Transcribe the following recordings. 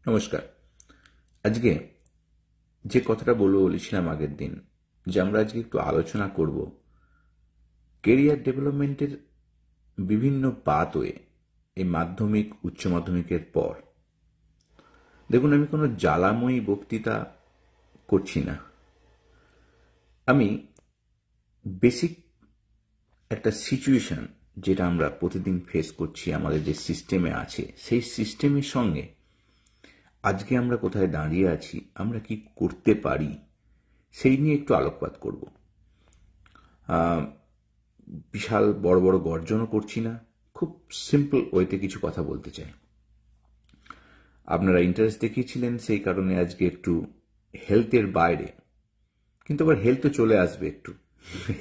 নমস্কার। আজকে যে কথাটা বলেছিলাম আগের দিন, যে আমরা আজকে একটু আলোচনা করব কেরিয়ার ডেভেলপমেন্টের বিভিন্ন পাথওয়ে এই মাধ্যমিক উচ্চ মাধ্যমিকের পর। দেখুন, আমি কোনো জ্বালাময়ী বক্তৃতা করছি না। আমি বেসিক একটা সিচুয়েশন যেটা আমরা প্রতিদিন ফেস করছি, আমাদের যে সিস্টেমে আছে, সেই সিস্টেমের সঙ্গে আজকে আমরা কোথায় দাঁড়িয়ে আছি, আমরা কি করতে পারি, সেই নিয়ে একটু আলোকপাত করব। বিশাল বড় বড় গর্জনও করছি না, খুব সিম্পল ওয়েতে কিছু কথা বলতে চাই। আপনারা ইন্টারেস্ট দেখিয়েছিলেন, সেই কারণে আজকে একটু হেলথের বাইরে, কিন্তু আবার হেলথ তো চলে আসবে, একটু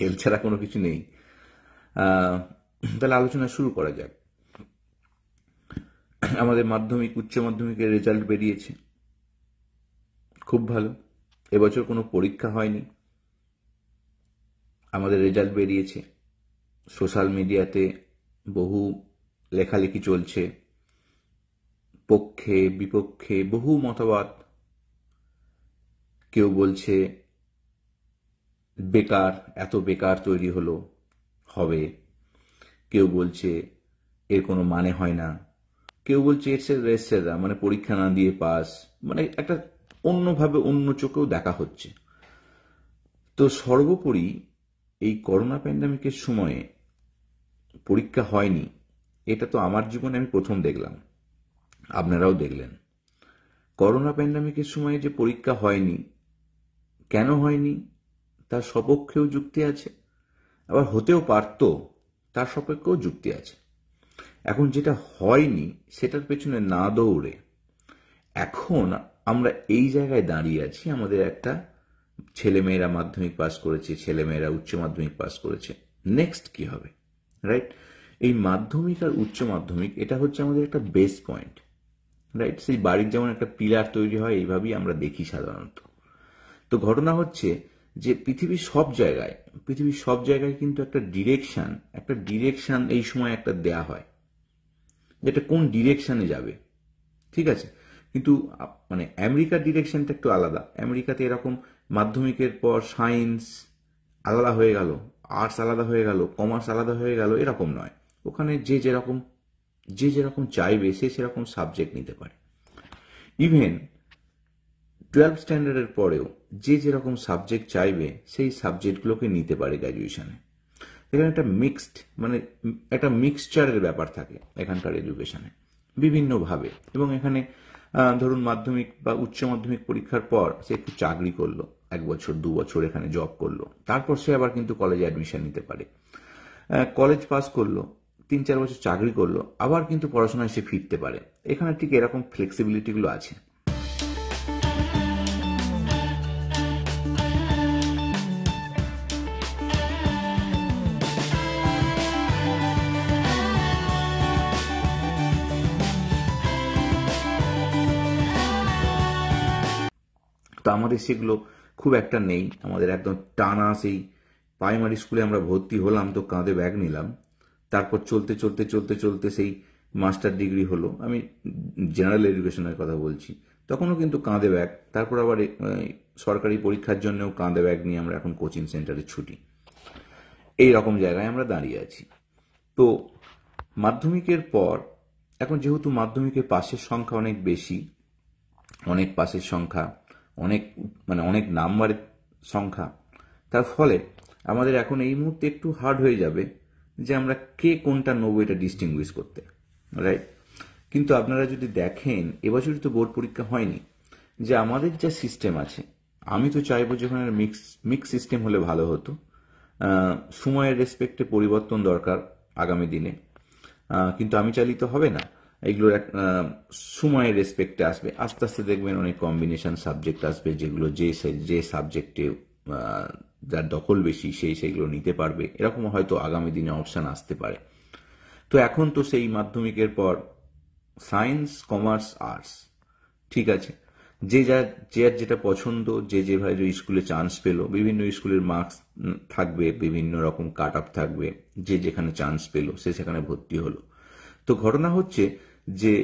হেলথ ছাড়া কোনো কিছু নেই। তাহলে আলোচনা শুরু করা যাক। আমাদের মাধ্যমিক উচ্চ মাধ্যমিকের রেজাল্ট বেরিয়েছে, খুব ভালো। এবছর কোনো পরীক্ষা হয়নি, আমাদের রেজাল্ট বেরিয়েছে। সোশ্যাল মিডিয়াতে বহু লেখালেখি চলছে, পক্ষে বিপক্ষে বহু মতবাদ। কেউ বলছে বেকার, এত বেকার তৈরি হবে, কেউ বলছে এর কোনো মানে হয় না, কেউ বলছে এটসেট্রা, মানে পরীক্ষা না দিয়ে পাস, মানে একটা অন্যভাবে অন্য চোখেও দেখা হচ্ছে। তো সর্বোপরি এই করোনা প্যান্ডামিকের সময়ে পরীক্ষা হয়নি, এটা তো আমার জীবনে আমি প্রথম দেখলাম, আপনারাও দেখলেন। করোনা প্যান্ডামিকের সময়ে যে পরীক্ষা হয়নি, কেন হয়নি তার সপক্ষেও যুক্তি আছে, আবার হতেও পারত তার সপক্ষেও যুক্তি আছে। এখন যেটা হয়নি সেটার পেছনে না দৌড়ে এখন আমরা এই জায়গায় দাঁড়িয়ে আছি। আমাদের একটা ছেলেমেয়েরা মাধ্যমিক পাস করেছে, ছেলেমেয়েরা উচ্চ মাধ্যমিক পাস করেছে, নেক্সট কি হবে, রাইট? এই মাধ্যমিক আর উচ্চ মাধ্যমিক এটা হচ্ছে আমাদের একটা বেস পয়েন্ট, রাইট? সেই বাড়ির যেমন একটা পিলার তৈরি হয়, এইভাবেই আমরা দেখি সাধারণত। তো ঘটনা হচ্ছে যে পৃথিবীর সব জায়গায় কিন্তু একটা ডিরেকশন এই সময় একটা দেয়া হয়, যেটা কোন ডিরেকশনে যাবে, ঠিক আছে? কিন্তু মানে আমেরিকার ডিরেকশনটা একটু আলাদা। আমেরিকাতে এরকম মাধ্যমিকের পর সায়েন্স আলাদা হয়ে গেল, আর্টস আলাদা হয়ে গেল, কমার্স আলাদা হয়ে গেল, এরকম নয়। ওখানে যে যেরকম চাইবে সে সেরকম সাবজেক্ট নিতে পারে। ইভেন 12 স্ট্যান্ডার্ডের পরেও যে যেরকম সাবজেক্ট চাইবে সেই সাবজেক্টগুলোকে নিতে পারে গ্র্যাজুয়েশনে। এখানে একটা মিক্সচারের ব্যাপার থাকে এখানকার এডুকেশনে বিভিন্নভাবে। এবং এখানে ধরুন মাধ্যমিক বা উচ্চ মাধ্যমিক পরীক্ষার পর সে একটু চাকরি করলো, 1 বছর 2 বছর এখানে জব করলো, তারপর সে আবার কিন্তু কলেজে অ্যাডমিশন নিতে পারে। কলেজ পাস করলো, 3-4 বছর চাকরি করলো, আবার কিন্তু পড়াশোনায় সে ফিরতে পারে। এখানে ঠিক এরকম ফ্লেক্সিবিলিটিগুলো আছে। তো আমাদের সেগুলো খুব একটা নেই। আমাদের একদম টানা সেই প্রাইমারি স্কুলে আমরা ভর্তি হলাম তো কাঁধে ব্যাগ নিলাম, তারপর চলতে চলতে চলতে চলতে সেই মাস্টার ডিগ্রি হলো। আমি জেনারেল এডুকেশনের কথা বলছি, তখনও কিন্তু কাঁধে ব্যাগ। তারপর আবার সরকারি পরীক্ষার জন্যও কাঁধে ব্যাগ নিয়ে আমরা এখন কোচিং সেন্টারে ছুটি। এই রকম জায়গায় আমরা দাঁড়িয়ে আছি। তো মাধ্যমিকের পর এখন যেহেতু মাধ্যমিকের পাশের সংখ্যা অনেক বেশি, অনেক পাশের সংখ্যা, অনেক নাম্বারের সংখ্যা, তার ফলে আমাদের এখন এই মুহূর্তে একটু হার্ড হয়ে যাবে যে আমরা কে কোনটা নেবো এটা ডিস্টিংগুইশ করতে, রাইট? কিন্তু আপনারা যদি দেখেন, এবছর তো বোর্ড পরীক্ষা হয়নি, যে আমাদের যা সিস্টেম আছে, আমি তো চাইবো যে ওখানে মিক্স সিস্টেম হলে ভালো হতো। সময়ের রেসপেক্টে পরিবর্তন দরকার আগামী দিনে, কিন্তু আমি চাইলে তো হবে না। এগুলোর সময়ের রেসপেক্টে আসবে, আস্তে আস্তে দেখবেন অনেক কম্বিনেশন সাবজেক্ট আসবে, যেগুলো যে সাবজেক্টে যার দখল বেশি সেইগুলো নিতে পারবে। এরকম হয়তো আগামী দিনে অপশান আসতে পারে। তো এখন তো সেই মাধ্যমিকের পর সায়েন্স, কমার্স, আর্টস, ঠিক আছে, যে যেটা পছন্দ, যে যেভাবে স্কুলে চান্স পেলো, বিভিন্ন স্কুলের মার্কস থাকবে, বিভিন্ন রকম কাট অফ থাকবে, যে যেখানে চান্স পেলো সে সেখানে ভর্তি হলো। তো ঘটনা হচ্ছে যে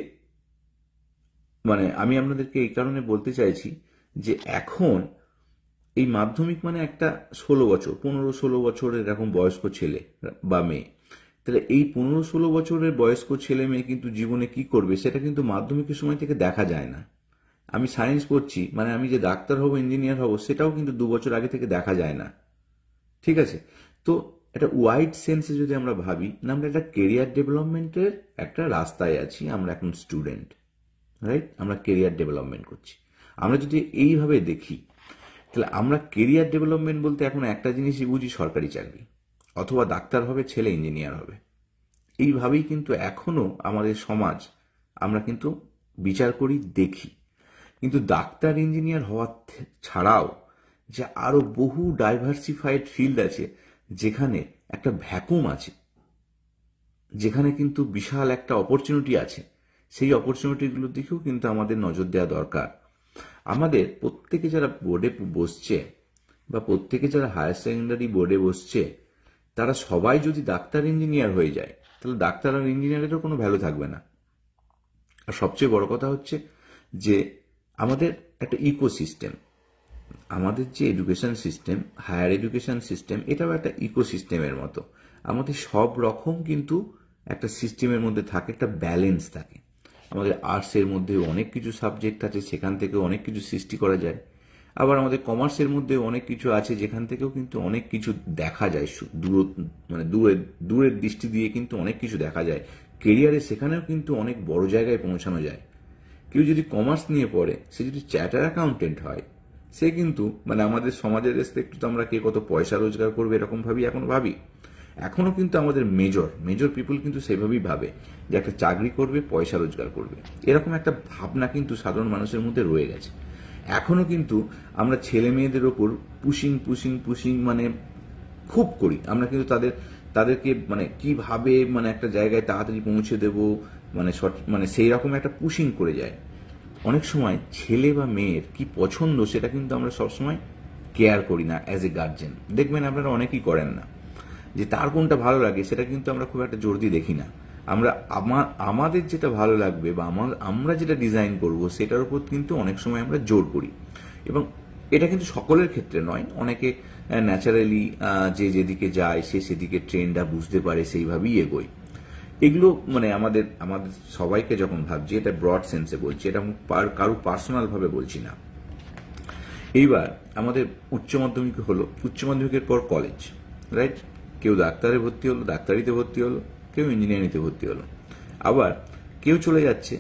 মানে আমি আপনাদেরকে এই কারণে বলতে চাইছি যে এখন এই মাধ্যমিক মানে একটা 16 বছর, 15-16 বছরের এরকম বয়স্ক ছেলে বা মেয়ে, তাহলে এই 15-16 বছরের বয়স্ক ছেলে মেয়ে কিন্তু জীবনে কি করবে সেটা কিন্তু মাধ্যমিকের সময় থেকে দেখা যায় না। আমি সায়েন্স পড়ছি, মানে আমি যে ডাক্তার হব, ইঞ্জিনিয়ার হব, সেটাও কিন্তু 2 বছর আগে থেকে দেখা যায় না। ঠিক আছে? তো একটা ওয়াইড সেন্সে যদি আমরা ভাবি না, আমরা একটা কেরিয়ার ডেভেলপমেন্টের একটা রাস্তায় আছি, আমরা এখন স্টুডেন্ট, রাইট? আমরা কেরিয়ার ডেভেলপমেন্ট করছি। আমরা যদি এইভাবে দেখি, তাহলে আমরা কেরিয়ার ডেভেলপমেন্ট বলতে এখন একটা জিনিসই বুঝি, সরকারি চাকরি, অথবা ডাক্তার হবে, ছেলে ইঞ্জিনিয়ার হবে। এইভাবেই কিন্তু এখনো আমাদের সমাজ আমরা কিন্তু বিচার করি, দেখি। কিন্তু ডাক্তার ইঞ্জিনিয়ার হওয়া ছাড়াও যে আরো বহু ডাইভার্সিফাইড ফিল্ড আছে, যেখানে একটা ভ্যাকুম আছে, যেখানে কিন্তু বিশাল একটা অপরচুনিটি আছে, সেই অপরচুনিটিগুলোর দিকেও কিন্তু আমাদের নজর দেওয়া দরকার। আমাদের প্রত্যেকে যারা বোর্ডে বসছে বা প্রত্যেকে যারা হায়ার সেকেন্ডারি বোর্ডে বসছে, তারা সবাই যদি ডাক্তার ইঞ্জিনিয়ার হয়ে যায়, তাহলে ডাক্তার আর ইঞ্জিনিয়ারেরও কোনো ভ্যালু থাকবে না। আর সবচেয়ে বড় কথা হচ্ছে যে আমাদের একটা ইকোসিস্টেম, আমাদের যে education system, higher education system, এটাও একটা ইকোসিস্টেমের মতো। আমাদের সব রকম কিন্তু একটা সিস্টেমের মধ্যে থাকে, একটা ব্যালেন্স থাকে। আমাদের আর্টসের মধ্যে অনেক কিছু সাবজেক্ট আছে, সেখান থেকে অনেক কিছু সৃষ্টি করা যায়। আবার আমাদের কমার্সের মধ্যে অনেক কিছু আছে, যেখান থেকেও কিন্তু অনেক কিছু দেখা যায়, মানে দূরের দৃষ্টি দিয়ে কিন্তু অনেক কিছু দেখা যায়। কেরিয়ারে সেখানেও কিন্তু অনেক বড় জায়গায় পৌঁছানো যায়। কেউ যদি কমার্স নিয়ে পড়ে, সে যদি চার্টার অ্যাকাউন্টেন্ট হয়, সে কিন্তু মানে আমাদের সমাজের রেসপেক্ট তো আমরা কে কত পয়সা রোজগার করবে এরকম ভাবি। এখনো কিন্তু আমাদের মেজর পিপল কিন্তু সেভাবেই ভাবে যে একটা চাকরি করবে, পয়সা রোজগার করবে, এরকম একটা ভাবনা কিন্তু সাধারণ মানুষের মধ্যে রয়ে গেছে। এখনো কিন্তু আমরা ছেলে মেয়েদের ওপর পুশিং মানে খুব করি। আমরা কিন্তু তাদেরকে মানে কিভাবে মানে একটা জায়গায় তাড়াতাড়ি পৌঁছে দেব, মানে সেই রকম একটা পুশিং করে যায়। অনেক সময় ছেলে বা মেয়ের কি পছন্দ সেটা কিন্তু আমরা সবসময় কেয়ার করি না অ্যাজ এ গার্জেন। দেখবেন আপনারা অনেকেই করেন না, যে তার কোনটা ভালো লাগে সেটা কিন্তু আমরা খুব একটা জোর দিয়ে দেখি না। আমরা আমাদের যেটা ভালো লাগবে বা আমরা যেটা ডিজাইন করব সেটার উপর কিন্তু অনেক সময় আমরা জোর করি। এবং এটা কিন্তু সকলের ক্ষেত্রে নয়, অনেকে ন্যাচারালি যে যেদিকে যায় সে সেদিকে ট্রেন্ডটা বুঝতে পারে, সেইভাবেই এগোয়। এগুলো মানে আমাদের সবাইকে যখন ভাবছি, এটা ব্রড সেন্সে বলছি, এটা কারো পার্সোনাল ভাবে বলছি না। এইবার আমাদের উচ্চ মাধ্যমিক হলো, উচ্চ মাধ্যমিকের পর কলেজ, রাইট? কেউ ডাক্তারে ভর্তি হলো, ডাক্তারিতে ভর্তি হলো, কেউ ইঞ্জিনিয়ারিংতে ভর্তি হলো। আবার কেউ চলে যাচ্ছে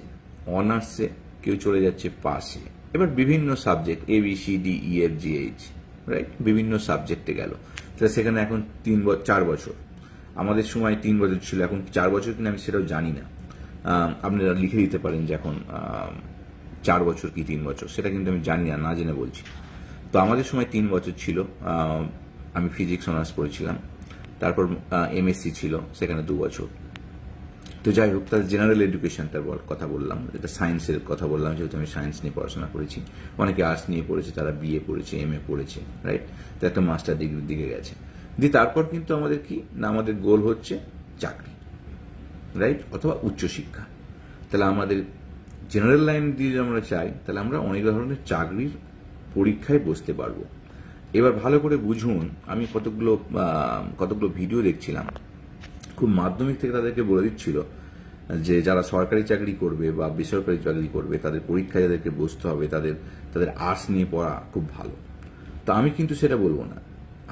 অনার্সে, কেউ চলে যাচ্ছে পাসে। এবার বিভিন্ন সাবজেক্ট ABCDEFGH, রাইট? বিভিন্ন সাবজেক্টে গেল, তাহলে সেখানে এখন 4 বছর। আমাদের সময় 3 বছর ছিল, এখন 4 বছর কিনা আমি সেটাও জানি না। আপনারা লিখে দিতে পারেন যে এখন 4 বছর কি 3 বছর, সেটা কিন্তু আমি জানি না, না জেনে বলছি। তো আমাদের সময় 3 বছর ছিল। আমি ফিজিক্স অনার্স পড়েছিলাম, তারপর MSc ছিল, সেখানে 2 বছর। তো যাই হোক, তার জেনারেল এডুকেশনটার কথা বললাম, এটা সায়েন্সের কথা বললাম, যেহেতু আমি সায়েন্স নিয়ে পড়াশোনা করেছি। অনেকে আর্টস নিয়ে পড়েছে, তারা BA পড়েছে, MA পড়েছে, রাইট? তো একটা মাস্টার ডিগ্রির দিকে গেছে। দিয়ে তারপর কিন্তু আমাদের কি না, আমাদের গোল হচ্ছে চাকরি, রাইট? অথবা উচ্চশিক্ষা। তাহলে আমাদের জেনারেল লাইন দিয়ে আমরা চাই, তাহলে আমরা অনেক ধরনের চাকরির পরীক্ষায় বসতে পারবো। এবার ভালো করে বুঝুন, আমি কতগুলো ভিডিও দেখছিলাম, খুব মাধ্যমিক থেকে তাদেরকে বলে দিচ্ছিল যে যারা সরকারি চাকরি করবে বা বেসরকারি চাকরি করবে, তাদের পরীক্ষায় যাদেরকে বসতে হবে, তাদের আর্টস নিয়ে পড়া খুব ভালো। তো আমি কিন্তু সেটা বলবো না।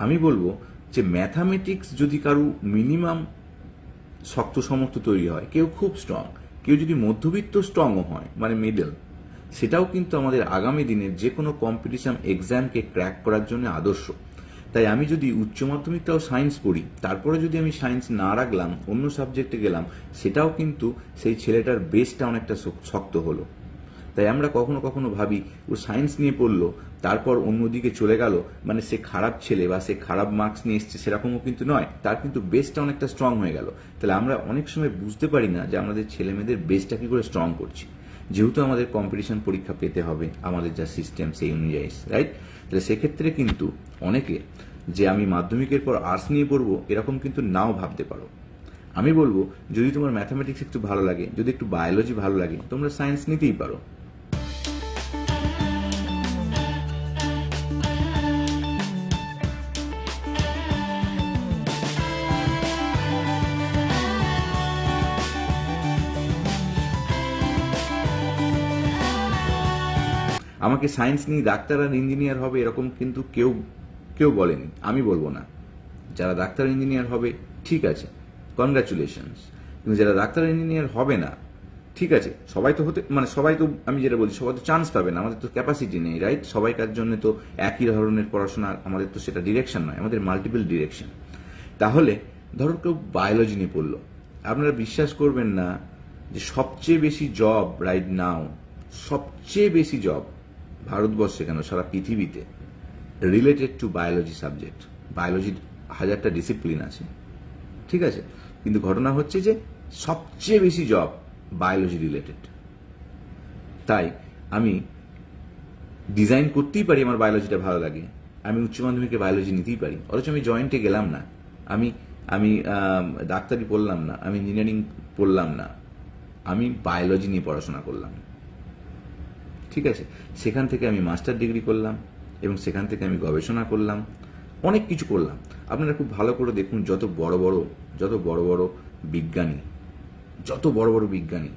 আমি বলবো যে ম্যাথামেটিক্স যদি কারো মিনিমাম শক্ত সমর্থ তৈরি হয়, কেউ খুব স্ট্রং, কেউ যদি মধ্যবিত্ত স্ট্রংও হয়, মানে মিডল, সেটাও কিন্তু আমাদের আগামী দিনের যে কোনো কম্পিটিশন এক্সামকে ক্র্যাক করার জন্য আদর্শ। তাই আমি যদি উচ্চ মাধ্যমিকটাও সায়েন্স পড়ি, তারপরে যদি আমি সায়েন্স না রাখলাম, অন্য সাবজেক্টে গেলাম, সেটাও কিন্তু সেই ছেলেটার বেসটা অনেকটা শক্ত হলো। তাই আমরা কখনো কখনো ভাবি ও সায়েন্স নিয়ে পড়লো, তারপর অন্যদিকে চলে গেল, মানে সে খারাপ ছেলে বা সে খারাপ মার্কস নিয়ে এসছে, সেরকমও কিন্তু নয়, তার কিন্তু বেসটা অনেকটা স্ট্রং হয়ে গেল। তাহলে আমরা অনেক সময় বুঝতে পারি না যে আমাদের ছেলে মেয়েদের বেসটা কি করে স্ট্রং করছি, যেহেতু আমাদের কম্পিটিশন পরীক্ষা পেতে হবে, আমাদের যা সিস্টেম সেই অনুযায়ী, রাইট? তাহলে সেক্ষেত্রে কিন্তু অনেকে যে আমি মাধ্যমিকের পর আর্টস নিয়ে পড়বো, এরকম কিন্তু নাও ভাবতে পারো। আমি বলবো, যদি তোমার ম্যাথামেটিক্স একটু ভালো লাগে, যদি একটু বায়োলজি ভালো লাগে, তোমরা সায়েন্স নিতেই পারো, আমাকে সায়েন্স নিয়ে ডাক্তার আর ইঞ্জিনিয়ার হবে এরকম কিন্তু কেউ কেউ বলেনি, আমি বলবো না। যারা ডাক্তার ইঞ্জিনিয়ার হবে ঠিক আছে, কনগ্রাচুলেশনস। কিন্তু যারা ডাক্তার ইঞ্জিনিয়ার হবে না, ঠিক আছে, সবাই তো হতে মানে সবাই তো, আমি যেটা বলছি, সবাই তো চান্স পাবে না, আমাদের তো ক্যাপাসিটি নেই, রাইট? সবাইকার জন্য তো একই ধরনের পড়াশোনা, আমাদের তো সেটা ডিরেকশন নয়, আমাদের মাল্টিপল ডিরেকশন। তাহলে ধরো কেউ বায়োলজি নিয়ে পড়লো, আপনারা বিশ্বাস করবেন না যে সবচেয়ে বেশি জব রাইট নাও, সবচেয়ে বেশি জব ভারতবর্ষে কেন সারা পৃথিবীতে রিলেটেড টু বায়োলজি সাবজেক্ট। বায়োলজির 1000টা ডিসিপ্লিন আছে, ঠিক আছে, কিন্তু ঘটনা হচ্ছে যে সবচেয়ে বেশি জব বায়োলজি রিলেটেড। তাই আমি ডিজাইন করতেই পারি, আমার বায়োলজিটা ভালো লাগে, আমি উচ্চ মাধ্যমিকে বায়োলজি নিতেই পারি, অথচ আমি জয়েন্টে গেলাম না, আমি আমি ডাক্তারি পড়লাম না, আমি ইঞ্জিনিয়ারিং পড়লাম না, আমি বায়োলজি নিয়ে পড়াশোনা করলাম, ঠিক আছে। সেখান থেকে আমি মাস্টার ডিগ্রি করলাম এবং সেখান থেকে আমি গবেষণা করলাম, অনেক কিছু করলাম। আপনারা খুব ভালো করে দেখুন, যত বড় বড় বিজ্ঞানী,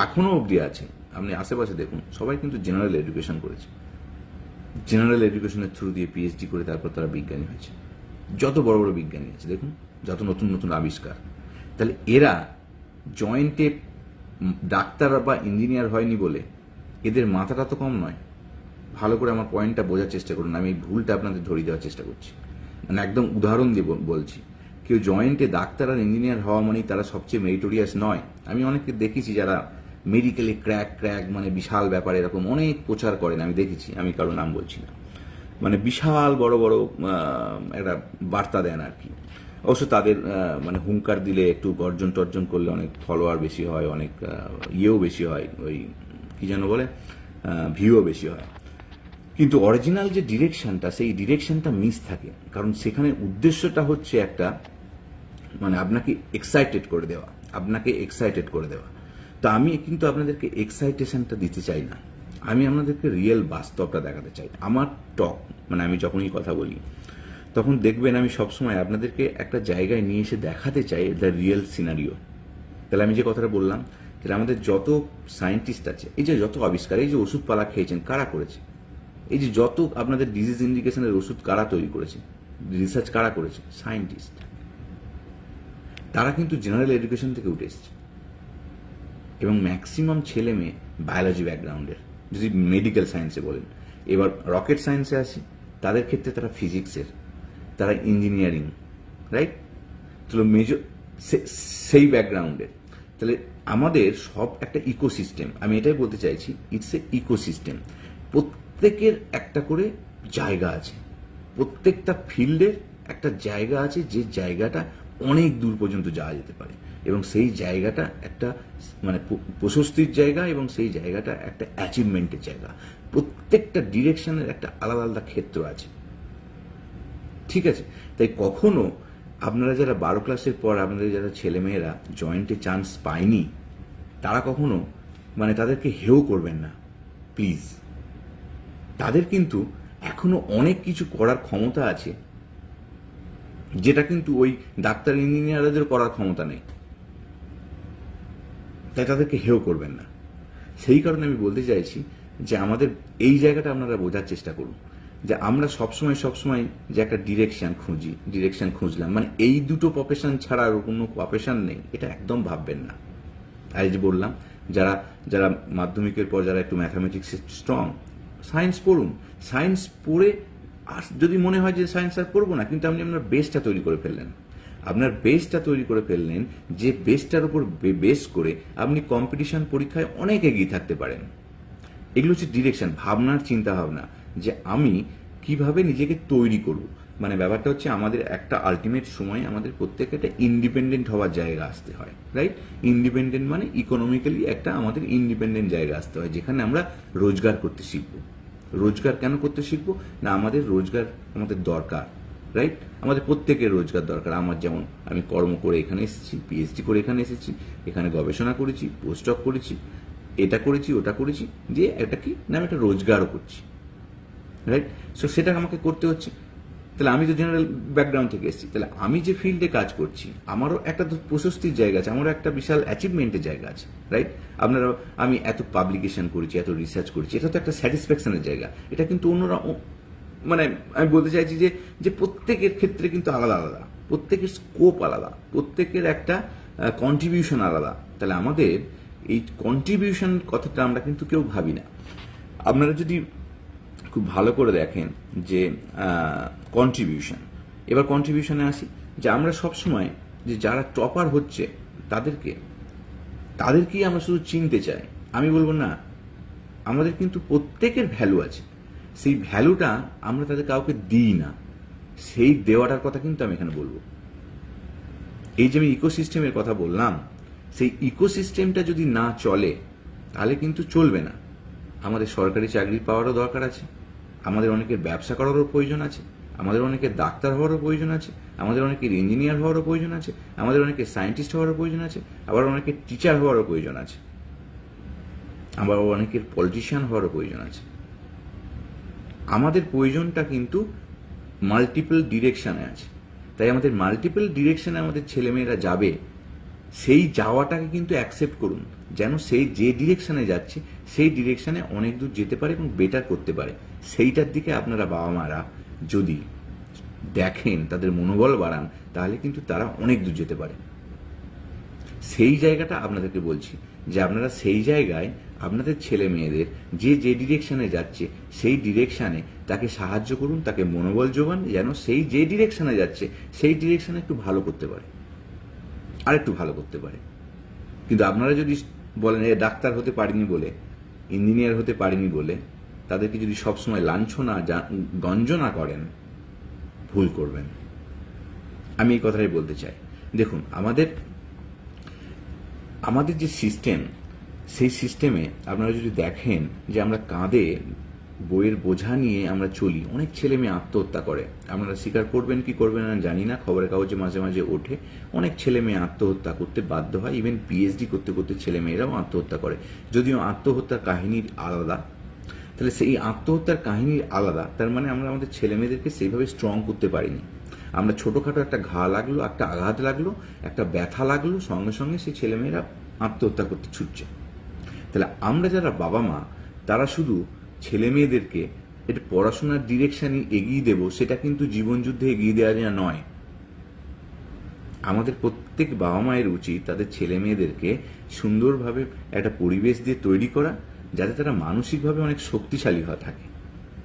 এখনো অবধি আছে, আপনি আশেপাশে দেখুন, সবাই কিন্তু জেনারেল এডুকেশন করেছে, জেনারেল এডুকেশনের থ্রু দিয়ে পিএইচডি করে তারপর তারা বিজ্ঞানী হয়েছে। যত বড় বড় বিজ্ঞানী আছে দেখুন, যত নতুন নতুন আবিষ্কার। তাহলে এরা জয়েন্টে ডাক্তার বা ইঞ্জিনিয়ার হয়নি বলে এদের মাথাটা তো কম নয়। ভালো করে আমার পয়েন্টটা বোঝার চেষ্টা করুন, আমি এই ভুলটা আপনাদের ধরিয়ে দেওয়ার চেষ্টা করছি, মানে একদম উদাহরণ দিয়ে বলছি। কেউ জয়েন্টে ডাক্তার আর ইঞ্জিনিয়ার হওয়া মানেই তারা সবচেয়ে মেরিটোরিয়াস নয়। আমি অনেককে দেখেছি যারা মেডিকেলে ক্র্যাক মানে বিশাল ব্যাপার, এরকম অনেক প্রচার করেন, আমি দেখেছি, আমি কারো নাম বলছি না, মানে বিশাল বড় বড় একটা বার্তা দেন আর কি। অবশ্য তাদের মানে হুঙ্কার দিলে, একটু গর্জন টর্জন করলে অনেক ফলোয়ার বেশি হয়, অনেক ইয়েও বেশি হয়, ওই কি যেন বলে, ভিউও বেশি হয়। কিন্তু অরিজিনাল যে ডিরেকশনটা, সেই ডিরেকশনটা মিস থাকে, কারণ সেখানে উদ্দেশ্যটা হচ্ছে একটা, মানে আপনাকে এক্সাইটেড করে দেওয়া। তো আমি কিন্তু আপনাদেরকে এক্সাইটেশনটা দিতে চাই না, আমি আপনাদেরকে রিয়েল বাস্তবটা দেখাতে চাই। আমার টক মানে আমি যখনই কথা বলি তখন দেখবেন আমি সবসময় আপনাদেরকে একটা জায়গায় নিয়ে এসে দেখাতে চাই দ্য রিয়েল সিনারিও। তাহলে আমি যে কথাটা বললাম, যে আমাদের যত সায়েন্টিস্ট আছে, এই যে যত আবিষ্কার, এই যে ওষুধপালা খেয়েছেন কারা করেছে, এই যে যত আপনাদের ডিজিজ ইন্ডিকেশনের ওষুধ কারা তৈরি করেছে, রিসার্চ কারা করেছে, সায়েন্টিস্ট। তারা কিন্তু জেনারেল এডুকেশন থেকে উঠে এসছে এবং ম্যাক্সিমাম ছেলে মেয়ে বায়োলজি ব্যাকগ্রাউন্ডের, যদি মেডিকেল সায়েন্সে বলেন। এবার রকেট সায়েন্সে আসি, তাদের ক্ষেত্রে তারা ফিজিক্সের, তারা ইঞ্জিনিয়ারিং, রাইট, তাহলে মেজর সেই ব্যাকগ্রাউন্ডের। তাহলে আমাদের সব একটা ইকোসিস্টেম, আমি এটাই বলতে চাইছি, ইটস এ ইকোসিস্টেম। প্রত্যেকের একটা করে জায়গা আছে, প্রত্যেকটা ফিল্ডের একটা জায়গা আছে, যে জায়গাটা অনেক দূর পর্যন্ত যাওয়া যেতে পারে, এবং সেই জায়গাটা একটা মানে প্রশস্তির জায়গা, এবং সেই জায়গাটা একটা অ্যাচিভমেন্টের জায়গা। প্রত্যেকটা ডিরেকশনের একটা আলাদা আলাদা ক্ষেত্র আছে, ঠিক আছে। তাই কখনো আপনারা যারা 12 ক্লাসের পর আপনাদের যারা ছেলেমেয়েরা জয়েন্টে চান্স পায়নি, তারা কখনো মানে তাদেরকে হেও করবেন না প্লিজ। তাদের কিন্তু এখনো অনেক কিছু করার ক্ষমতা আছে, যেটা কিন্তু ওই ডাক্তার ইঞ্জিনিয়ারদের করার ক্ষমতা নেই। তাই তাদেরকে হেও করবেন না। সেই কারণে আমি বলতে চাইছি যে আমাদের এই জায়গাটা আপনারা বোঝার চেষ্টা করুন, যে আমরা সবসময় যে একটা ডিরেকশন খুঁজলাম, মানে এই দুটো প্রফেশন ছাড়া আর কোনো প্রফেশন নেই, এটা একদম ভাববেন না। আর যে বললাম, যারা যারা মাধ্যমিকের পর যারা একটু ম্যাথামেটিক্সে স্ট্রং, সায়েন্স পড়ুন। সায়েন্স পড়ে আর যদি মনে হয় যে সায়েন্স আর পড়বো না, কিন্তু আপনি আপনার বেসটা তৈরি করে ফেললেন, যে বেসটার উপর বেস করে আপনি কম্পিটিশন পরীক্ষায় অনেক এগিয়ে থাকতে পারেন। এগুলো হচ্ছে ডিরেকশন, ভাবনার চিন্তা ভাবনা, যে আমি কিভাবে নিজেকে তৈরি করব। মানে ব্যাপারটা হচ্ছে আমাদের একটা আলটিমেট সময় আমাদের প্রত্যেকে একটা ইন্ডিপেন্ডেন্ট হওয়ার জায়গা আসতে হয়, রাইট? ইন্ডিপেন্ডেন্ট মানে ইকোনমিক্যালি একটা আমাদের ইন্ডিপেন্ডেন্ট জায়গা আসতে হয়, যেখানে আমরা রোজগার করতে শিখবো। রোজগার কেন করতে শিখবো না, আমাদের রোজগার আমাদের দরকার, রাইট? আমাদের প্রত্যেকের রোজগার দরকার। আমার যেমন, আমি কর্ম করে এখানে এসেছি, পিএইচডি করে এখানে এসেছি, এখানে গবেষণা করেছি, পোস্টডক করেছি, এটা করেছি, ওটা করেছি, দিয়ে এটা কি না, আমি একটা রোজগারও করছি, রাইট? সো সেটা আমাকে করতে হচ্ছে। তাহলে আমি তো জেনারেল ব্যাকগ্রাউন্ড থেকে এসেছি, তাহলে আমি যে ফিল্ডে কাজ করছি আমারও একটা তো প্রশস্তির জায়গা আছে, আমারও একটা বিশাল অ্যাচিভমেন্টের জায়গা আছে, রাইট? আপনারা, আমি এত পাবলিকেশন করেছি, এত রিসার্চ করেছি, এটা তো একটা স্যাটিসফ্যাকশনের জায়গা। এটা কিন্তু অন্যরা, মানে আমি বলতে চাইছি যে যে প্রত্যেকের ক্ষেত্রে কিন্তু আলাদা আলাদা, প্রত্যেকের স্কোপ আলাদা, প্রত্যেকের একটা কন্ট্রিবিউশন আলাদা। তাহলে আমাদের এই কন্ট্রিবিউশন কথাটা আমরা কিন্তু কেউ ভাবি না। আপনারা যদি খুব ভালো করে দেখেন যে কন্ট্রিবিউশন, এবার কন্ট্রিবিউশনে আসি, যে আমরা সবসময় যে যারা টপার হচ্ছে তাদেরকেই আমরা শুধু চিনতে চাই। আমি বলবো না, আমাদের কিন্তু প্রত্যেকের ভ্যালু আছে, সেই ভ্যালুটা আমরা তাদের কাউকে দিই না, সেই দেওয়াটার কথা কিন্তু আমি এখানে বলবো। এই যে আমি ইকোসিস্টেমের কথা বললাম, সেই ইকোসিস্টেমটা যদি না চলে তাহলে কিন্তু চলবে না। আমাদের সরকারি চাকরি পাওয়ারও দরকার আছে, আমাদের অনেকের ব্যবসা করারও প্রয়োজন আছে, আমাদের অনেকের ডাক্তার হওয়ারও প্রয়োজন আছে, আমাদের অনেকের ইঞ্জিনিয়ার হওয়ারও প্রয়োজন আছে, আমাদের অনেকের সায়েন্টিস্ট হওয়ারও প্রয়োজন আছে, আবার অনেকের টিচার হওয়ারও প্রয়োজন আছে, আবার অনেকের পলিটিশিয়ান হওয়ারও প্রয়োজন আছে। আমাদের প্রয়োজনটা কিন্তু মাল্টিপল ডিরেকশনে আছে। তাই আমাদের মাল্টিপল ডিরেকশনে আমাদের ছেলেমেয়েরা যাবে, সেই যাওয়াটাকে কিন্তু অ্যাকসেপ্ট করুন, যেন সেই যে ডিরেকশনে যাচ্ছে সেই ডিরেকশনে অনেক দূর যেতে পারে এবং বেটার করতে পারে। সেইটার দিকে আপনারা বাবা মারা যদি দেখেন, তাদের মনোবল বাড়ান, তাহলে কিন্তু তারা অনেক দূর যেতে পারে। সেই জায়গাটা আপনাদেরকে বলছি, যে আপনারা সেই জায়গায় আপনাদের ছেলে মেয়েদের যে যে ডিরেকশনে যাচ্ছে সেই ডিরেকশনে তাকে সাহায্য করুন, তাকে মনোবল যোগান, যেন সেই যে ডিরেকশনে যাচ্ছে সেই ডিরেকশনে একটু ভালো করতে পারে, আর একটু ভালো করতে পারে। কিন্তু আপনারা যদি বলেন এ ডাক্তার হতে পারিনি বলে, ইঞ্জিনিয়ার হতে পারিনি বলে তাদেরকে যদি সবসময় লাঞ্ছনা গঞ্জনা করেন, ভুল করবেন। আমি এই কথাটাই বলতে চাই। দেখুন, আমাদের যে সিস্টেম, সেই সিস্টেমে আপনারা যদি দেখেন যে আমরা কাঁধে বইয়ের বোঝা নিয়ে আমরা চলি, অনেক ছেলে মেয়ে আত্মহত্যা করে। আপনারা স্বীকার করবেন কি করবেন না জানি না, খবরের কাগজে মাঝে মাঝে ওঠে, অনেক ছেলে মেয়ে আত্মহত্যা করতে বাধ্য হয়। ইভেন পিএইচডি করতে করতে ছেলে মেয়েরাও আত্মহত্যা করে। যদিও আত্মহত্যার কাহিনীর আলাদা, তাহলে সেই আত্মহত্যার কাহিনীর আলাদা, তার মানে আমরা আমাদের ছেলে মেয়েদেরকে সেইভাবে স্ট্রং করতে পারিনি। আমরা ছোটোখাটো একটা ঘা লাগলো, একটা আঘাত লাগলো, একটা ব্যথা লাগলো, সঙ্গে সঙ্গে সেই ছেলেমেয়েরা আত্মহত্যা করতে ছুটছে। তাহলে আমরা যারা বাবা মা, তারা শুধু ছেলে মেয়েদেরকে এটা পড়াশোনার ডিরেকশনে এগিয়ে দেব, সেটা কিন্তু জীবন যুদ্ধে এগিয়ে দেওয়া যা নয়। আমাদের প্রত্যেক বাবা মায়ের উচিত তাদের ছেলে মেয়েদেরকে সুন্দরভাবে একটা পরিবেশ দিয়ে তৈরি করা, যাতে তারা মানসিকভাবে অনেক শক্তিশালী হয়ে থাকে,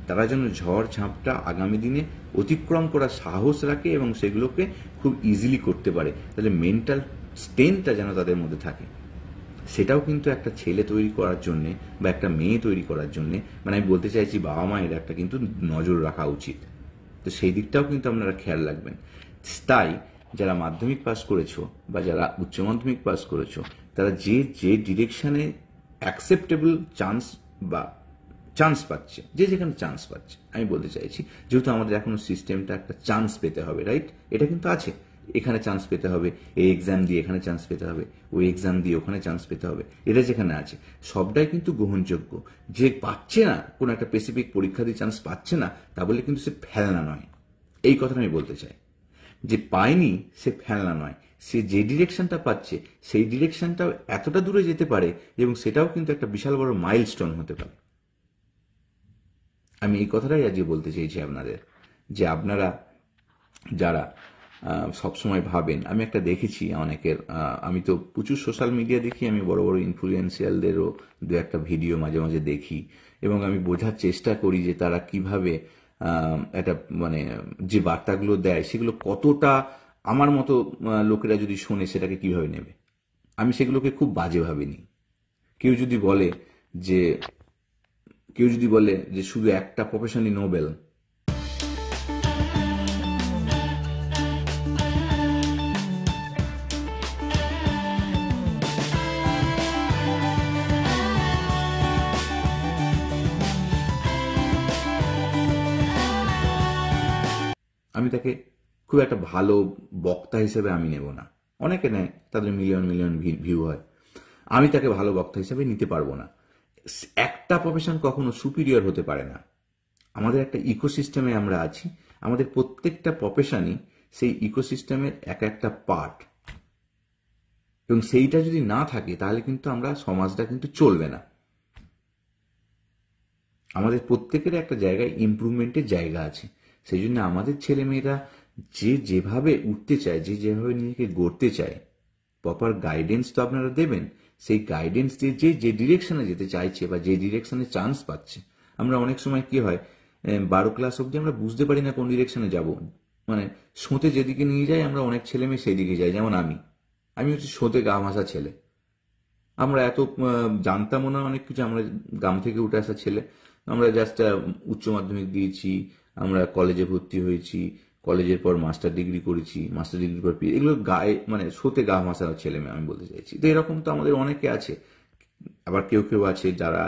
তারা যেন ঝড় ঝাঁপটা আগামী দিনে অতিক্রম করার সাহস রাখে এবং সেগুলোকে খুব ইজিলি করতে পারে। তাহলে মেন্টাল স্ট্রেংথটা যেন তাদের মধ্যে থাকে, সেটাও কিন্তু একটা ছেলে তৈরি করার জন্যে বা একটা মেয়ে তৈরি করার জন্যে, মানে আমি বলতে চাইছি বাবা মায়ের একটা কিন্তু নজর রাখা উচিত। তো সেই দিকটাও কিন্তু আপনারা খেয়াল রাখবেন। তাই যারা মাধ্যমিক পাস করেছো বা যারা উচ্চ মাধ্যমিক পাস করেছো, তারা যে যে ডিরেকশনে অ্যাকসেপ্টেবল চান্স পাচ্ছে, যে যেখানে চান্স পাচ্ছে, আমি বলতে চাইছি, যেহেতু আমাদের এখনো সিস্টেমটা একটা চান্স পেতে হবে, রাইট? এটা কিন্তু আছে, এখানে চান্স পেতে হবে, এই এক্সাম দিয়ে এখানে চান্স পেতে হবে, ওই এক্সাম দিয়ে ওখানে চান্স পেতে হবে, এটা যেখানে আছে সবটাই কিন্তু গ্রহণযোগ্য। যে পাচ্ছে না, কোনো একটা স্পেসিফিক পরীক্ষা দিয়ে চান্স পাচ্ছে না, তা বলে কিন্তু সে ফেলনা নয়। এই কথাটা আমি বলতে চাই, যে পায়নি সে ফেলনা নয়, সে যে ডিরেকশনটা পাচ্ছে সেই ডিরেকশনটাও এতটা দূরে যেতে পারে এবং সেটাও কিন্তু একটা বিশাল বড় মাইলস্টোন হতে পারে। আমি এই কথাটাই আজকে বলতে চেয়েছি আপনাদের, যে আপনারা যারা সবসময় ভাবেন, আমি একটা দেখেছি অনেকের, আমি তো প্রচুর সোশ্যাল মিডিয়া দেখি, আমি বড় বড় ইনফ্লুয়েন্সিয়ালদেরও দু একটা ভিডিও মাঝে মাঝে দেখি এবং আমি বোঝার চেষ্টা করি যে তারা কিভাবে একটা মানে যে বার্তাগুলো দেয় সেগুলো কতটা আমার মতো লোকেরা যদি শোনে সেটাকে কিভাবে নেবে। আমি সেগুলোকে খুব বাজেভাবে নিই। কেউ যদি বলে যে শুধু একটা প্রফেশনই নোবেল, আমি তাকে খুব একটা ভালো বক্তা হিসেবে আমি নেব না। অনেকে নেয়, তাদের মিলিয়ন মিলিয়ন ভিউ হয়, আমি তাকে ভালো বক্তা হিসেবে নিতে পারবো না। একটা প্রফেশন কখনো সুপিরিয়র হতে পারে না। আমাদের একটা ইকোসিস্টেমে আমরা আছি, আমাদের প্রত্যেকটা প্রফেশনই সেই ইকোসিস্টেমের এক একটা পার্ট, এবং সেইটা যদি না থাকে তাহলে কিন্তু আমরা সমাজটা কিন্তু চলবে না। আমাদের প্রত্যেকের একটা জায়গায় ইমপ্রুভমেন্টের জায়গা আছে। সেই জন্য আমাদের ছেলেমেয়েরা যে যেভাবে উঠতে চায়, যে যেভাবে নিজেকে গড়তে চায়, প্রপার গাইডেন্স তো আপনারা দেবেন। সেই গাইডেন্স দিয়ে যে যে ডিরেকশনে যেতে চাইছে বা যে ডিরেকশনে চান্স পাচ্ছে, আমরা অনেক সময় কি হয় 12 ক্লাস অবধি আমরা বুঝতে পারি না কোন ডিরেকশনে যাব, মানে সোঁতে যেদিকে নিয়ে যায় আমরা অনেক ছেলে মেয়ে সেই দিকে যাই। যেমন আমি হচ্ছে সোঁতে গা ভাসা ছেলে। আমরা এত জানতামও না অনেক কিছু, আমরা গ্রাম থেকে উঠে আসা ছেলে। আমরা জাস্ট উচ্চ মাধ্যমিক দিয়েছি, আমরা কলেজে ভর্তি হয়েছি, কলেজের পর মাস্টার ডিগ্রি করেছি, মাস্টার ডিগ্রির পর এগুলো গায়ে মানে সোতে গা ভাসানো ছেলে মেয়ে আমি বলতে চাইছি। তো এরকম তো আমাদের অনেকে আছে। আবার কেউ কেউ আছে যারা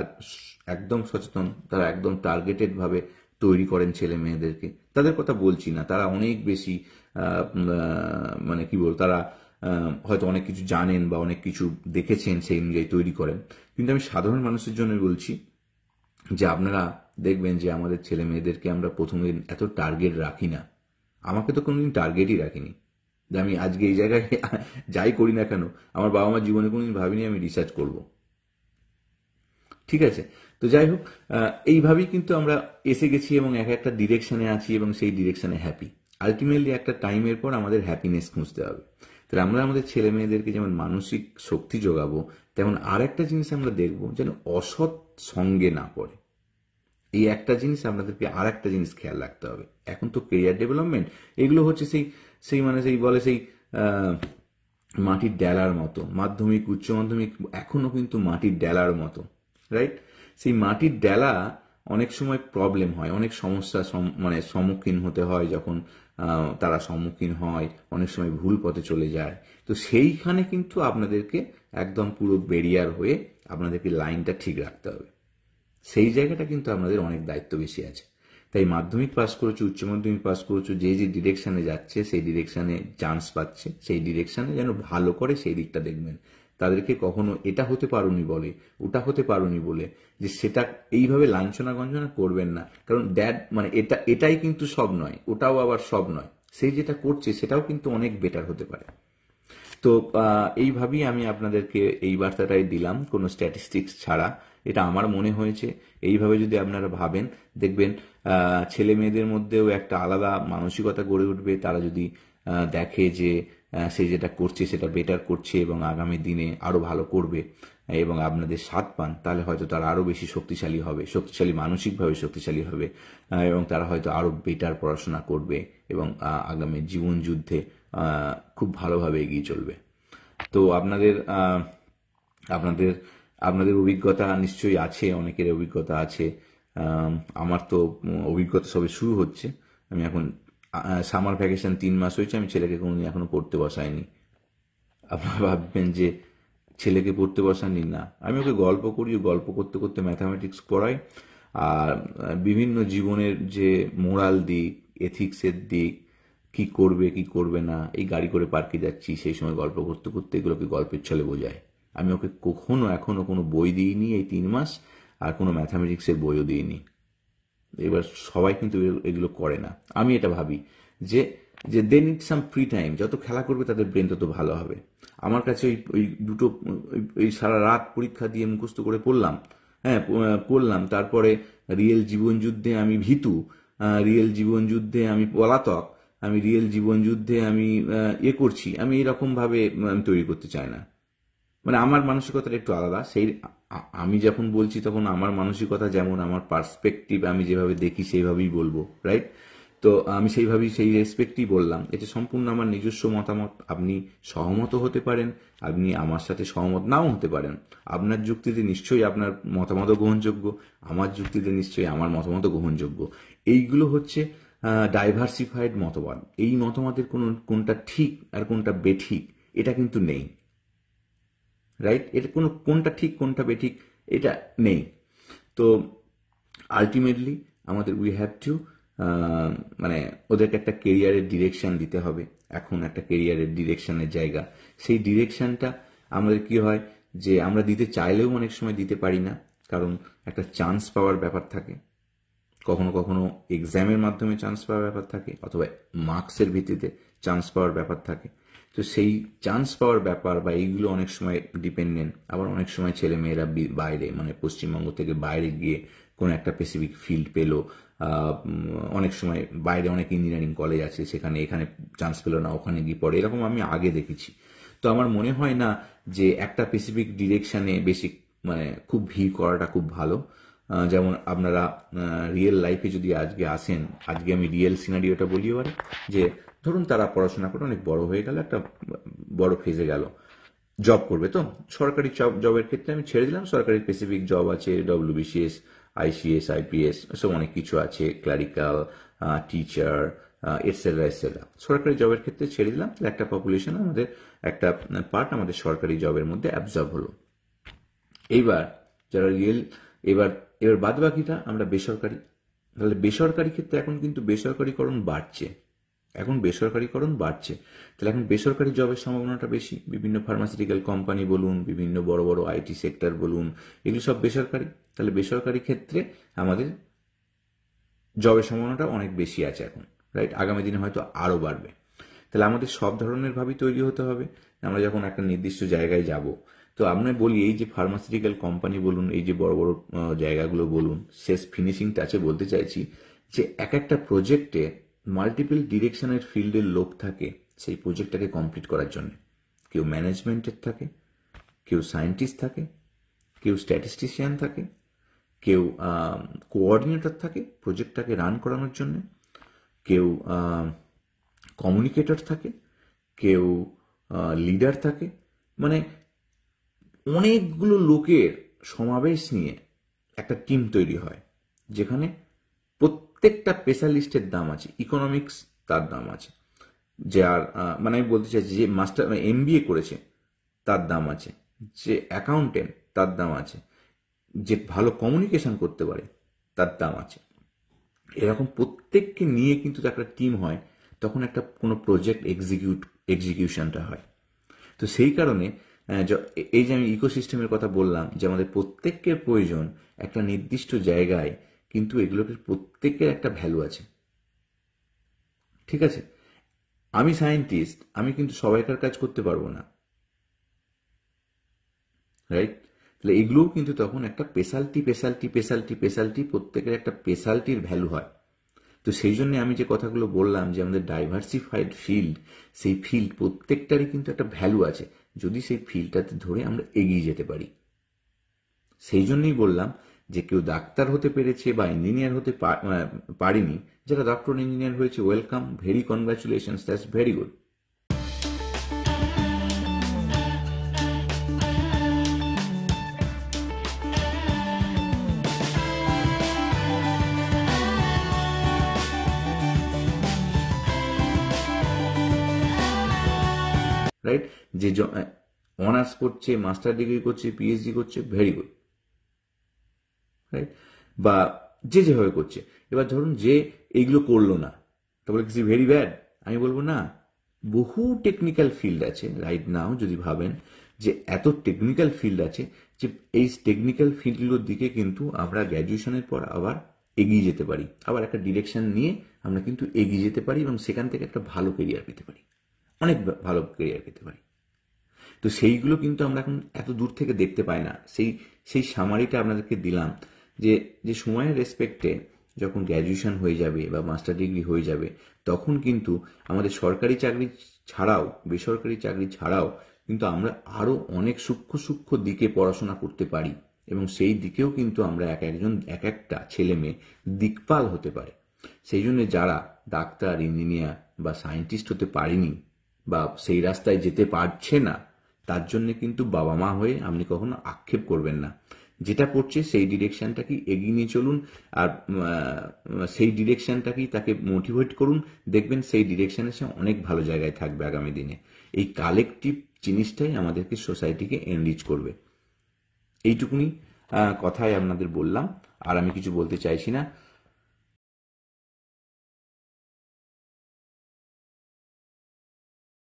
একদম সচেতন, তারা একদম টার্গেটেড ভাবে তৈরি করেন ছেলে মেয়েদেরকে। তাদের কথা বলছি না, তারা অনেক বেশি মানে কি বল, তারা হয়তো অনেক কিছু জানেন বা অনেক কিছু দেখেছেন, সেই অনুযায়ী তৈরি করেন। কিন্তু আমি সাধারণ মানুষের জন্য বলছি যে আপনারা দেখবেন যে আমাদের ছেলে মেয়েদেরকে আমরা প্রথমে এত টার্গেট রাখি না। আমাকে তো কোনোদিন টার্গেটই রাখিনি যে আমি আজকে এই জায়গায় যাই করি না কেন, আমার বাবা মার জীবনে কোনোদিন ভাবিনি আমি রিসার্চ করব। ঠিক আছে, তো যাই হোক, এইভাবেই কিন্তু আমরা এসে গেছি এবং এক একটা ডিরেকশনে আছি এবং সেই ডিরেকশনে হ্যাপি। আলটিমেটলি একটা টাইমের পর আমাদের হ্যাপিনেস খুঁজতে হবে। তাহলে আমরা আমাদের ছেলে মেয়েদেরকে যেমন মানসিক শক্তি যোগাবো, তেমন আর একটা জিনিস আমরা দেখবো যেন অসৎ সঙ্গে না পড়ে। এই একটা জিনিস আপনাদেরকে আর একটা জিনিস খেয়াল রাখতে হবে। এখন তো কেরিয়ার ডেভেলপমেন্ট এগুলো হচ্ছে সেই সেই মানে সেই বলে সেই মাটির ডেলার মতো। মাধ্যমিক উচ্চ মাধ্যমিক এখনো কিন্তু মাটির ডেলার মতো, রাইট? সেই মাটির ডেলা অনেক সময় প্রবলেম হয়, অনেক সমস্যা মানে সম্মুখীন হতে হয়। যখন তারা সম্মুখীন হয় অনেক সময় ভুল পথে চলে যায়। তো সেইখানে কিন্তু আপনাদেরকে একদম পুরো বেরিয়ার হয়ে আপনাদেরকে লাইনটা ঠিক রাখতে হবে। সেই জায়গাটা কিন্তু আপনাদের অনেক দায়িত্ব বেশি আছে। তাই মাধ্যমিক পাস করেছো, উচ্চ মাধ্যমিক পাস করেছো, যে যে ডিরেকশনে যাচ্ছে সেই ডিরেকশনে চান্স পাচ্ছে, সেই ডিরেকশনে যেন ভালো করে সেই দিকটা দেখবেন। তাদেরকে কখনো এটা হতে পারোনি বলে, ওটা হতে পারোনি বলে যে সেটা এইভাবে লাঞ্ছনা গঞ্জনা করবেন না। কারণ মানে এটাই কিন্তু সব নয়, ওটাও আবার সব নয়। সেই যেটা করছে সেটাও কিন্তু অনেক বেটার হতে পারে। তো এইভাবেই আমি আপনাদেরকে এই বার্তাটাই দিলাম, কোনো স্ট্যাটিস্টিক্স ছাড়া। এটা আমার মনে হয়েছে। এইভাবে যদি আপনারা ভাবেন, দেখবেন ছেলে মেয়েদের মধ্যেও একটা আলাদা মানসিকতা গড়ে উঠবে। তারা যদি দেখে যে সে যেটা করছে সেটা বেটার করছে এবং আগামী দিনে আরো ভালো করবে এবং আপনাদের সাথ পান, তাহলে হয়তো তারা আরো বেশি শক্তিশালী হবে, শক্তিশালী মানসিকভাবে শক্তিশালী হবে এবং তারা হয়তো আরো বেটার পড়াশোনা করবে এবং আগামী জীবন যুদ্ধে খুব ভালোভাবে এগিয়ে চলবে। তো আপনাদের আপনাদের আপনাদের অভিজ্ঞতা নিশ্চয়ই আছে, অনেকের অভিজ্ঞতা আছে। আমার তো অভিজ্ঞতা সবে শুরু হচ্ছে। আমি এখন সামার ভ্যাকেশন 3 মাস হয়েছে, আমি ছেলেকে কোনোদিন এখনো পড়তে বসাইনি। আপনারা ভাববেন যে ছেলেকে পড়তে বসাননি, না, আমি ওকে গল্প করি, গল্প করতে করতে ম্যাথামেটিক্স পড়াই। আর বিভিন্ন জীবনের যে মোরাল দিক, এথিক্সের দিক, কি করবে কি করবে না, এই গাড়ি করে পার্কে যাচ্ছি সেই সময় গল্প করতে করতে এগুলোকে গল্পের ছলে বোঝায়। আমি ওকে কখনো এখনো কোনো বই দিইনি এই 3 মাস, আর কোনো ম্যাথামেটিক্সের বইও দিইনি। এবার সবাই কিন্তু এগুলো করে না। আমি এটা ভাবি যে যে they need some free time. যত খেলা করবে তাদের ব্রেন তত ভালো হবে। আমার কাছে ওই দুটো ওই সারা রাত পরীক্ষা দিয়ে মুখস্থ করে পড়লাম, হ্যাঁ পড়লাম, তারপরে রিয়েল জীবন যুদ্ধে আমি ভীতু, রিয়েল জীবন যুদ্ধে আমি পলাতক, আমি রিয়েল জীবন যুদ্ধে আমি করছি। আমি এরকম ভাবে আমি তৈরি করতে চাই না। মানে আমার মানসিকতাটা একটু আলাদা। সেই আমি যখন বলছি তখন আমার মানসিকতা যেমন, আমার পার্সপেক্টিভ আমি যেভাবে দেখি সেইভাবেই বলবো, রাইট? তো আমি সেইভাবেই সেই রেসপেক্টই বললাম। এটা সম্পূর্ণ আমার নিজস্ব মতামত। আপনি সহমত হতে পারেন, আপনি আমার সাথে সহমত নাও হতে পারেন। আপনার যুক্তিতে নিশ্চয়ই আপনার মতামত গ্রহণযোগ্য, আমার যুক্তিতে নিশ্চয়ই আমার মতামত গ্রহণযোগ্য। এইগুলো হচ্ছে ডাইভার্সিফাইড মতবাদ। এই মতবাদের কোনটা ঠিক আর কোনটা বেঠিক এটা কিন্তু নেই, রাইট? এটা কোনটা ঠিক কোনটা বেঠিক এটা নেই। তো আলটিমেটলি আমাদের উই হ্যাভ টু মানে ওদেরকে একটা কেরিয়ারের ডিরেকশন দিতে হবে। এখন একটা কেরিয়ারের ডিরেকশনের জায়গা, সেই ডিরেকশনটা আমাদের কি হয় যে আমরা দিতে চাইলেও অনেক সময় দিতে পারি না, কারণ একটা চান্স পাওয়ার ব্যাপার থাকে। কখনো কখনো এক্সামের মাধ্যমে চান্স পাওয়ার ব্যাপার থাকে, অথবা মার্কসের ভিত্তিতে চান্স পাওয়ার ব্যাপার থাকে। তো সেই চান্স পাওয়ার ব্যাপার বা এইগুলো অনেক সময় ডিপেন্ডেন্ট। আবার অনেক সময় ছেলেমেয়েরা বাইরে, মানে পশ্চিমবঙ্গ থেকে বাইরে গিয়ে কোনো একটা স্পেসিফিক ফিল্ড পেলো। অনেক সময় বাইরে অনেক ইঞ্জিনিয়ারিং কলেজ আছে, সেখানে এখানে চান্স পেলো না, ওখানে গিয়ে পড়ে, এরকম আমি আগে দেখেছি। তো আমার মনে হয় না যে একটা স্পেসিফিক ডিরেকশনে বেশি মানে খুব ভিড় করাটা খুব ভালো। যেমন আপনারা রিয়েল লাইফে যদি আজকে আসেন, আজকে আমি রিয়েল সিনারিওটা বলি এবারে, যে ধরুন তারা পড়াশোনা করে অনেক বড় হয়ে গেল, একটা বড় ফেজে গেল, জব করবে। তো সরকারি জবের ক্ষেত্রে আমি ছেড়ে দিলাম, সরকারি স্পেসিফিক জব আছে, WBCS, ICS, IPS, সব অনেক কিছু আছে, ক্লারিক্যাল, টিচার, এটসেট্রা এটসেট্রা। সরকারি জবের ক্ষেত্রে ছেড়ে দিলাম, একটা পপুলেশন আমাদের, একটা পার্ট আমাদের সরকারি জবের মধ্যে অ্যাবজর্ব হলো। এইবার যারা রিয়েল, এবার বাদ বাকিটা আমরা বেসরকারি। তাহলে বেসরকারি ক্ষেত্রে এখন কিন্তু বেসরকারিকরণ বাড়ছে, তাহলে এখন বেসরকারি জবের সম্ভাবনাটা বেশি। বিভিন্ন ফার্মাসিউটিক্যাল কোম্পানি বলুন, বিভিন্ন বড় বড় IT সেক্টর বলুন, এগুলো সব বেসরকারি। তাহলে বেসরকারি ক্ষেত্রে আমাদের জবের সম্ভাবনাটা অনেক বেশি আছে এখন, রাইট? আগামী দিনে হয়তো আরও বাড়বে। তাহলে আমাদের সব ধরনের ভাবেই তৈরি হতে হবে। আমরা যখন একটা নির্দিষ্ট জায়গায় যাব, তো আমরা বলি এই যে ফার্মাসিউটিক্যাল কোম্পানি বলুন, এই যে বড় বড় জায়গাগুলো বলুন, শেষ ফিনিশিং টাচে বলতে চাইছি যে এক একটা প্রজেক্টে মাল্টিপল ডিরেকশনের ফিল্ডের লোক থাকে সেই প্রজেক্টটাকে কমপ্লিট করার জন্য। কেউ ম্যানেজমেন্টের থাকে, কেউ সায়েন্টিস্ট থাকে, কেউ স্ট্যাটিস্টিশিয়ান থাকে, কেউ কোঅর্ডিনেটর থাকে প্রজেক্টটাকে রান করানোর জন্য, কেউ কমিউনিকেটর থাকে, কেউ লিডার থাকে। মানে অনেকগুলো লোকের সমাবেশ নিয়ে একটা টিম তৈরি হয়, যেখানে প্রত্যেকটা স্পেশালিস্টের দাম আছে। ইকোনমিক্স, তার দাম আছে। যার মানে আমি বলতে চাইছি যে মাস্টার MBA করেছে তার দাম আছে, যে অ্যাকাউন্টেন্ট তার দাম আছে, যে ভালো কমিউনিকেশন করতে পারে তার দাম আছে। এরকম প্রত্যেককে নিয়ে কিন্তু একটা টিম হয়, তখন একটা কোনো প্রজেক্ট এক্সিকিউশনটা হয়। তো সেই কারণে এই যে আমি ইকোসিস্টেমের কথা বললাম, যে আমাদের প্রত্যেকের প্রয়োজন একটা নির্দিষ্ট জায়গায়, কিন্তু এগুলোকে প্রত্যেকের একটা ভ্যালু আছে, ঠিক আছে? আমি সায়েন্টিস্ট, আমি কিন্তু সবাইকার কাজ করতে পারবো না, রাইট? তাহলে এগুলোও কিন্তু তখন একটা স্পেশালিটি, প্রত্যেকের একটা স্পেশালিটির ভ্যালু হয়। তো সেই জন্য আমি যে কথাগুলো বললাম যে আমাদের ডাইভার্সিফাইড ফিল্ড, সেই ফিল্ড প্রত্যেকটারই কিন্তু একটা ভ্যালু আছে, যদি সেই ফিল্ডটাতে ধরে আমরা এগিয়ে যেতে পারি। সেই জন্যই বললাম যে কেউ ডাক্তার হতে পেরেছে বা ইঞ্জিনিয়ার হতে পারেনি, যারা ডক্টর ইঞ্জিনিয়ার হয়েছে, welcome, very congratulations, that's very good. Right? যে অনার্স করছে, মাস্টার ডিগ্রি করছে, PhD করছে, ভেরি গুড, রাইট? বা যে যেভাবে করছে। এবার ধরুন যে এইগুলো করলো না, তারপরে কিছু ভেরি ব্যাড, আমি বলবো না। বহু টেকনিক্যাল ফিল্ড আছে রাইট নাও, যদি ভাবেন যে এত টেকনিক্যাল ফিল্ড আছে, যে এই টেকনিক্যাল ফিল্ডগুলোর দিকে কিন্তু আমরা গ্র্যাজুয়েশনের পর আবার এগিয়ে যেতে পারি, আবার একটা ডিরেকশন নিয়ে আমরা কিন্তু এগিয়ে যেতে পারি, এবং সেখান থেকে একটা ভালো কেরিয়ার পেতে পারি, অনেক ভালো কেরিয়ার পেতে পারি। তো সেইগুলো কিন্তু আমরা এখন এত দূর থেকে দেখতে পাই না। সেই সামারিটা আপনাদেরকে দিলাম, যে সময়ের রেসপেক্টে যখন গ্র্যাজুয়েশন হয়ে যাবে বা মাস্টার ডিগ্রি হয়ে যাবে, তখন কিন্তু আমাদের সরকারি চাকরি ছাড়াও, বেসরকারি চাকরি ছাড়াও কিন্তু আমরা আরও অনেক সূক্ষ্ম দিকে পড়াশোনা করতে পারি, এবং সেই দিকেও কিন্তু আমরা এক একটা ছেলে মেয়ে দিকপাল হতে পারে। সেই জন্য যারা ডাক্তার, ইঞ্জিনিয়ার বা সায়েন্টিস্ট হতে পারেনি বা সেই রাস্তায় যেতে পারছে না, তার জন্য কিন্তু বাবা মা হয়ে আপনি কখনো আক্ষেপ করবেন না। যেটা পড়ছে সেই ডিরেকশনটাকেই এগিয়ে নিয়ে চলুন, আর সেই ডিরেকশনটাকেই তাকে মোটিভেট করুন। দেখবেন সেই ডিরেকশনে সে অনেক ভালো জায়গায় থাকবে আগামী দিনে। এই কালেকটিভ জিনিসটাই আমাদেরকে সোসাইটিকে এনরিচ করবে। এইটুকুনি কথাই আপনাদের বললাম, আর আমি কিছু বলতে চাইছি না।